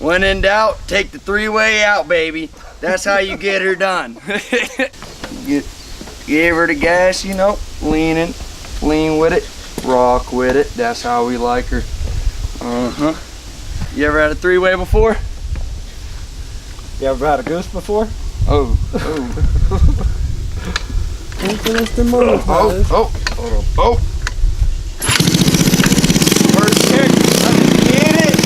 When in doubt, take the three-way out, baby. That's how you get her done. Give her the gas, you know, lean with it, rock with it. That's how we like her. You ever had a three-way before? You ever had a goose before? Oh. First kick. Get it.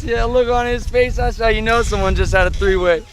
Yeah, look on his face, that's how you know someone just had a three-way.